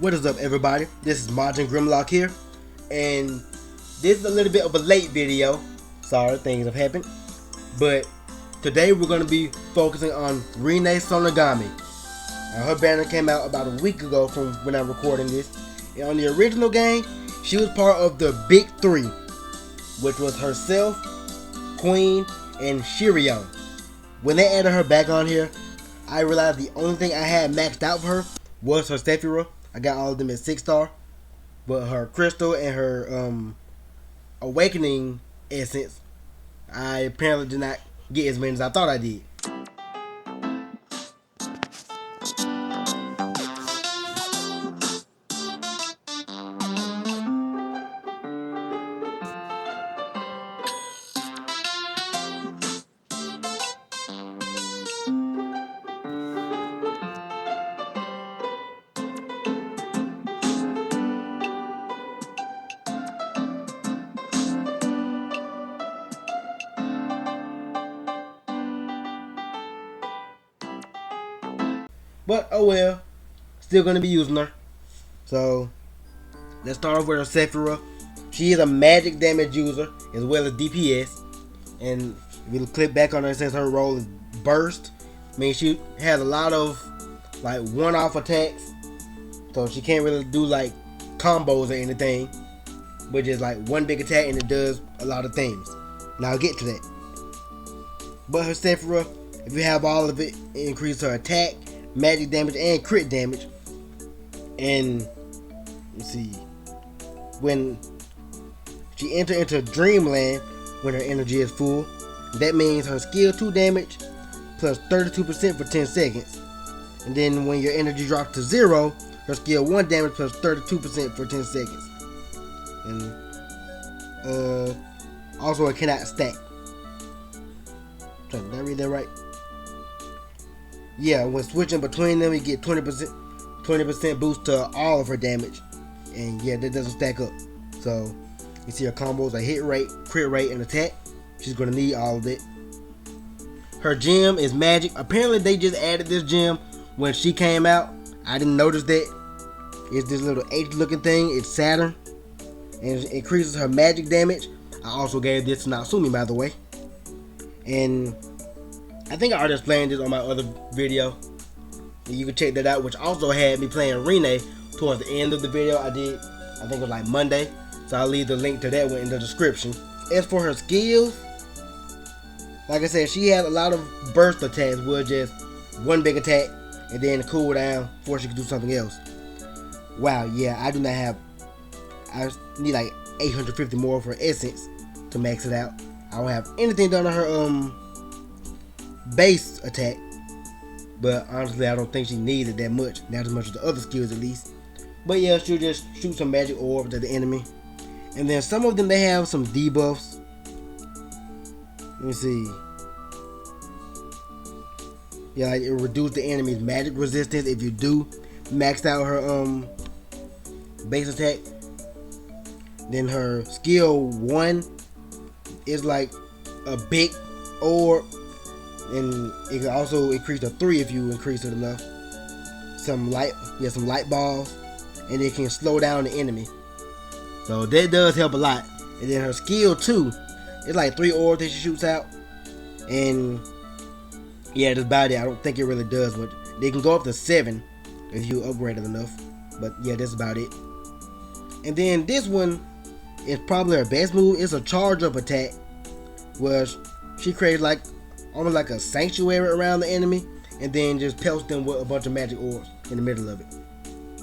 What is up, everybody? This is Martin Grimlock here, and this is a little bit of a late video. Sorry, things have happened. But today we're going to be focusing on Rinne Sonogami. Her banner came out about a week ago from when I'm recording this. And on the original game, she was part of the Big Three, which was herself, Queen, and Shirion. When they added her back on here, I realized the only thing I had maxed out for her was her Sephiroth. I got all of them at 6-star, but her crystal and her awakening essence, I apparently did not get as many as I thought I did. But oh well, still gonna be using her. So let's start off with her Sephiroth. She is a magic damage user as well as DPS. And if you click back on her, it says her role is burst. I mean, she has a lot of like one-off attacks, so she can't really do like combos or anything, but just like one big attack and it does a lot of things. Now I'll get to that. But her Sephiroth, if you have all of it, it increases her attack, magic damage, and crit damage. And let's see, when she enters into Dreamland, when her energy is full, that means her skill 2 damage plus 32% for 10 seconds. And then when your energy drops to 0, her skill 1 damage plus 32% for 10 seconds. And also it cannot stack. Did I read that right? Yeah, when switching between them, you get 20% boost to all of her damage. And yeah, that doesn't stack up. So you see her combos are hit rate, crit rate, and attack. She's gonna need all of it. Her gem is magic. Apparently they just added this gem when she came out. I didn't notice that. It's this little H looking thing. It's Saturn. And it increases her magic damage. I also gave this to Natsumi, by the way. And I think I already explained this on my other video. You can check that out, which also had me playing Rinne towards the end of the video. I think it was like Monday. So I'll leave the link to that one in the description. As for her skills, like I said, she has a lot of burst attacks with just one big attack and then cool down before she can do something else. Wow, yeah, I do not have, I need like 850 more for essence to max it out. I don't have anything done on her base attack, but honestly I don't think she needed that much, not as much as the other skills at least. But yeah, she'll just shoot some magic orbs at the enemy. And then some of them, they have some debuffs. Let me see. Yeah, like it reduces the enemy's magic resistance if you do max out her base attack. Then her skill 1 is like a big orb, and it can also increase to 3 if you increase it enough. Some light balls, and it can slow down the enemy. So that does help a lot. And then her skill 2, it's like 3 orbs that she shoots out. And yeah, that's about it. I don't think it really does much. They can go up to 7 if you upgrade it enough. But yeah, that's about it. And then this one is probably her best move. It's a charge up attack, where she creates like almost like a sanctuary around the enemy, and then just pelts them with a bunch of magic orbs in the middle of it.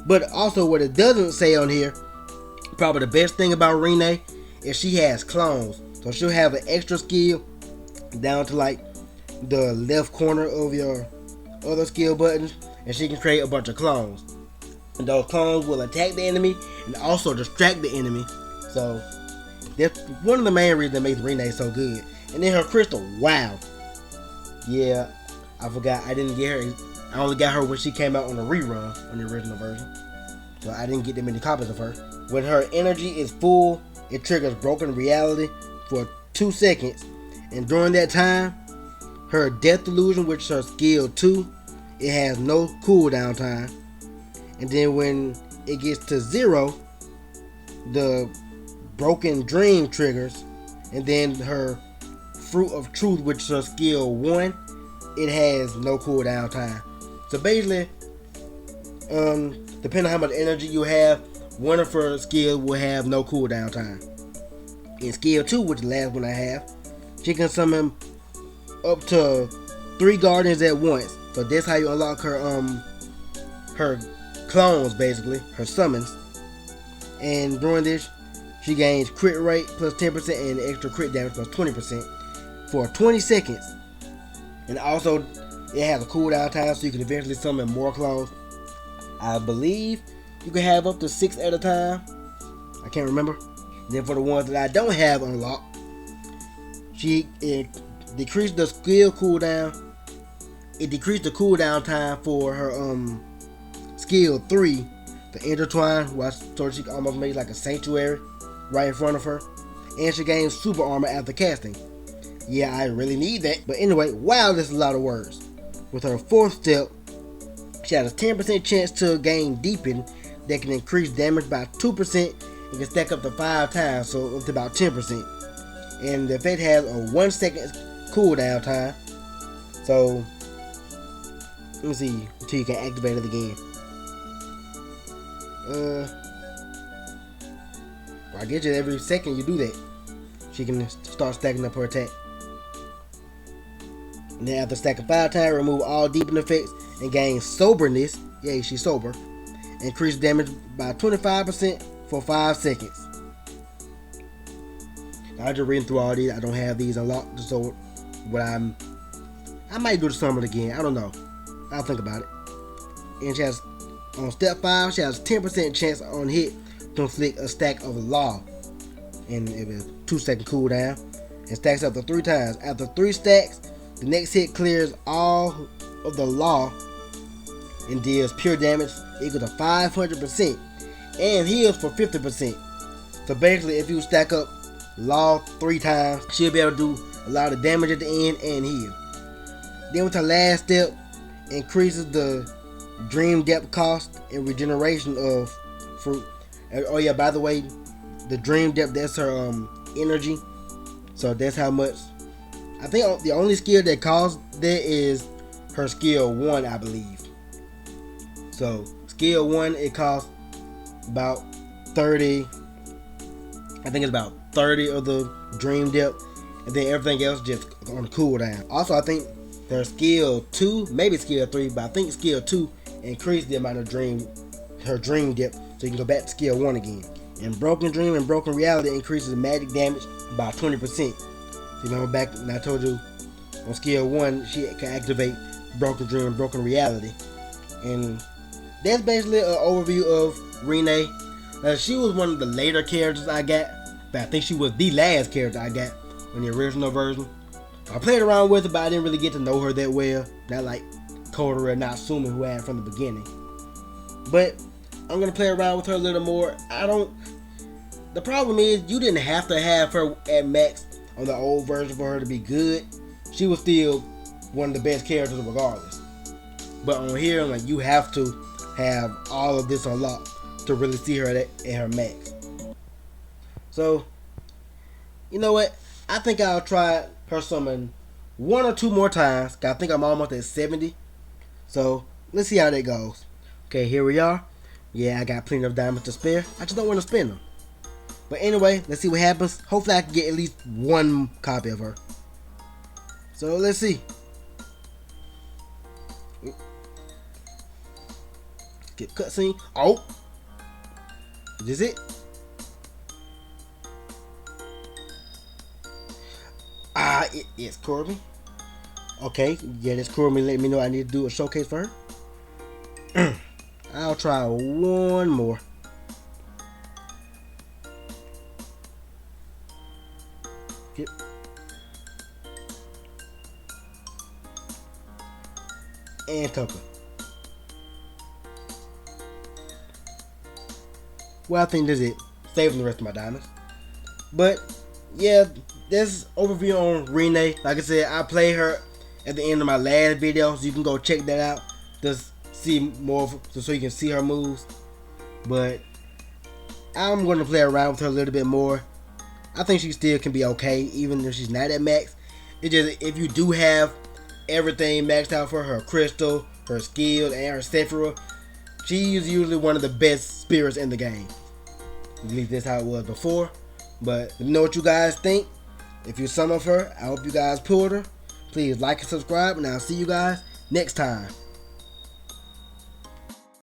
But also what it doesn't say on here, probably the best thing about Rinne, is she has clones. So she'll have an extra skill down to like the left corner of your other skill buttons, and she can create a bunch of clones. And those clones will attack the enemy and also distract the enemy. So that's one of the main reasons that makes Rinne so good. And then her crystal, wow. Yeah, I forgot, I didn't get her. I only got her when she came out on the rerun on the original version. So I didn't get that many copies of her. When her energy is full, it triggers broken reality for 2 seconds. And during that time, her death illusion, which is her skill 2, it has no cooldown time. And then when it gets to 0, the broken dream triggers, and then her fruit of truth, which is her skill 1, it has no cooldown time. So basically, depending on how much energy you have, one of her skills will have no cooldown time. In skill 2, which is the last one I have, she can summon up to 3 guardians at once. So that's how you unlock her clones, basically, her summons. And during this, she gains crit rate plus 10% and extra crit damage plus 20% for 20 seconds. And also, it has a cooldown time, so you can eventually summon more clones. I believe you can have up to 6 at a time. I can't remember. And then for the ones that I don't have unlocked, it decreased the skill cooldown. It decreased the cooldown time for her skill 3, the intertwine, so she can almost make like a sanctuary right in front of her. And she gains super armor after casting. Yeah, I really need that. But anyway, wow, this is a lot of words. With her 4th step, she has a 10% chance to gain deepen that can increase damage by 2% and can stack up to 5 times, so it's about 10%. And the effect has a 1 second cooldown time. So let me see until you can activate it again. I guess every second you do that, she can start stacking up her attack. And then after stacking 5 times, remove all deepen effects and gain soberness. Yay, she's sober. Increase damage by 25% for 5 seconds. I just reading through all these. I don't have these unlocked, so I might do the summon again. I don't know. I'll think about it. And she has, on step 5, she has 10% chance on hit to inflict a stack of law. And it was 2-second cooldown. And stacks up to 3 times. After 3 stacks, the next hit clears all of the law and deals pure damage equal to 500% and heals for 50%. So basically, if you stack up law 3 times, she'll be able to do a lot of damage at the end and heal. Then with her last step, increases the dream depth cost and regeneration of fruit. Oh yeah, by the way, the dream depth, that's her energy. So that's how much. I think the only skill that costs that is her skill 1, I believe. So skill 1, it costs about 30. I think it's about 30 of the dream depth, and then everything else just on the cooldown. Also, I think their skill 2, maybe skill 3, but I think skill 2 increased the amount of her dream depth, so you can go back to skill 1 again. And broken dream and broken reality increases magic damage by 20%. So remember back when I told you on skill 1 she can activate broken dream and broken reality. And that's basically an overview of Rinne. She was one of the later characters I got, but I think she was the last character I got in the original version. I played around with her, but I didn't really get to know her that well. Not like Kodara and Natsumi, who I had from the beginning. But I'm gonna play around with her a little more. The problem is, you didn't have to have her at max on the old version for her to be good. She was still one of the best characters regardless. But on here, like, you have to have all of this unlocked to really see her at her max. So, you know what? I think I'll try her summon 1 or 2 more times. I think I'm almost at 70. So, let's see how that goes. Okay, here we are. Yeah, I got plenty of diamonds to spare. I just don't want to spend them. But anyway, let's see what happens. Hopefully I can get at least 1 copy of her. So, let's see. Skip cutscene. Oh! Is this it? It's Courtney. Okay, yeah, this Courtney let me know I need to do a showcase for her. I'll try 1 more. Yep. And Tucker. Well, I think that's it. Saving the rest of my diamonds. But, yeah, this overview on Rinne. Like I said, I played her at the end of my last video, so you can go check that out to see more, so you can see her moves. but I'm going to play around with her a little bit more. I think she still can be okay, even if she's not at max. It's just if you do have everything maxed out for her crystal, her skills, and her Sephiroth, she is usually one of the best spirits in the game. At least that's how it was before. But let me know what you guys think. If you're some of her, I hope you guys pulled her. Please like and subscribe, and I'll see you guys next time.